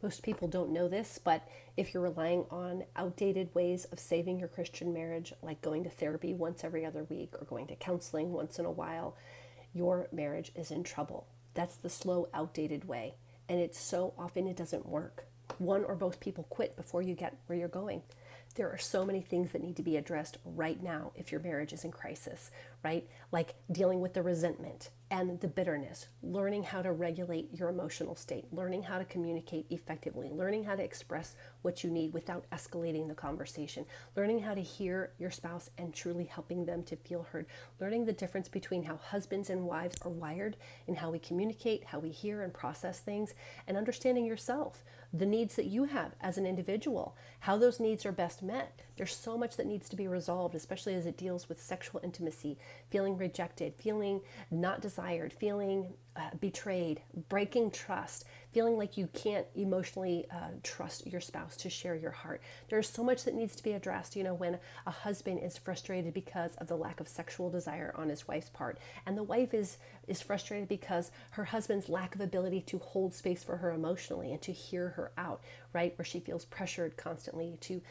Most people don't know this, but if you're relying on outdated ways of saving your Christian marriage, like going to therapy once every other week or going to counseling once in a while, your marriage is in trouble. That's the slow, outdated way. And it's so often it doesn't work. One or both people quit before you get where you're going. There are so many things that need to be addressed right now if your marriage is in crisis, right? Like dealing with the resentment and the bitterness, learning how to regulate your emotional state, learning how to communicate effectively, learning how to express what you need without escalating the conversation, learning how to hear your spouse and truly helping them to feel heard, learning the difference between how husbands and wives are wired and how we communicate, how we hear and process things, and understanding yourself, the needs that you have as an individual, how those needs are best met. There's so much that needs to be resolved, especially as it deals with sexual intimacy, feeling rejected, feeling not desired, feeling betrayed, breaking trust, feeling like you can't emotionally trust your spouse to share your heart. There's so much that needs to be addressed. You know, when a husband is frustrated because of the lack of sexual desire on his wife's part, and the wife is frustrated because her husband's lack of ability to hold space for her emotionally and to hear her out, right? Where she feels pressured constantly to,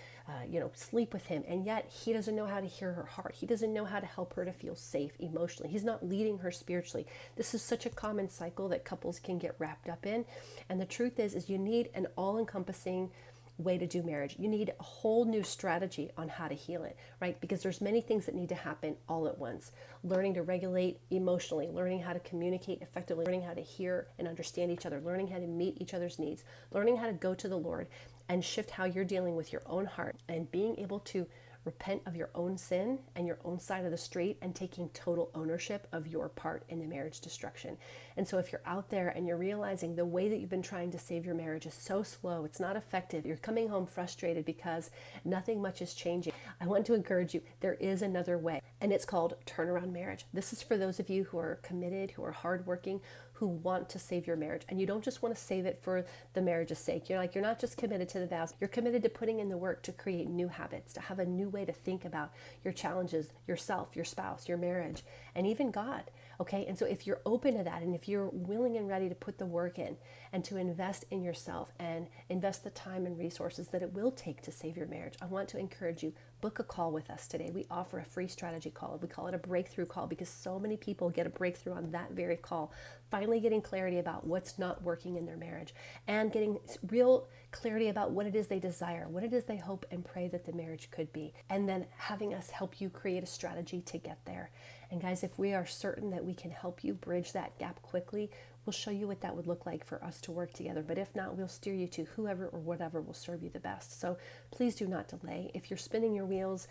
sleep with him, and yet he doesn't know how to hear her heart. He doesn't know how to help her to feel safe emotionally. He's not leading her spiritually. This is such a common cycle that couples can get wrapped up in. And the truth is you need an all-encompassing way to do marriage. You need a whole new strategy on how to heal it, right? Because there's many things that need to happen all at once. Learning to regulate emotionally, learning how to communicate effectively, learning how to hear and understand each other, learning how to meet each other's needs, learning how to go to the Lord and shift how you're dealing with your own heart, and being able to repent of your own sin and your own side of the street and taking total ownership of your part in the marriage destruction. And so if you're out there and you're realizing the way that you've been trying to save your marriage is so slow, it's not effective, you're coming home frustrated because nothing much is changing, I want to encourage you, there is another way, and it's called turnaround marriage. This is for those of you who are committed, who are hardworking, who want to save your marriage. And you don't just want to save it for the marriage's sake. You're not just committed to the vows. You're committed to putting in the work to create new habits, to have a new way to think about your challenges, yourself, your spouse, your marriage, and even God. Okay, and so if you're open to that, and if you're willing and ready to put the work in and to invest in yourself and invest the time and resources that it will take to save your marriage, I want to encourage you, book a call with us today. We offer a free strategy call. We call it a breakthrough call because so many people get a breakthrough on that very call, finally getting clarity about what's not working in their marriage and getting real clarity about what it is they desire, what it is they hope and pray that the marriage could be, and then having us help you create a strategy to get there. And guys, if we are certain that we can help you bridge that gap quickly, we'll show you what that would look like for us to work together. But if not, we'll steer you to whoever or whatever will serve you the best. So please do not delay. If you're spinning your wheels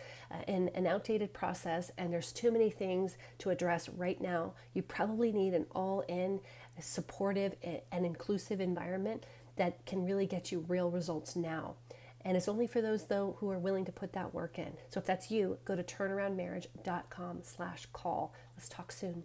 in an outdated process and there's too many things to address right now, you probably need an all-in, supportive, and inclusive environment that can really get you real results now. And it's only for those, though, who are willing to put that work in. So if that's you, go to turnaroundmarriage.com/call. Let's talk soon.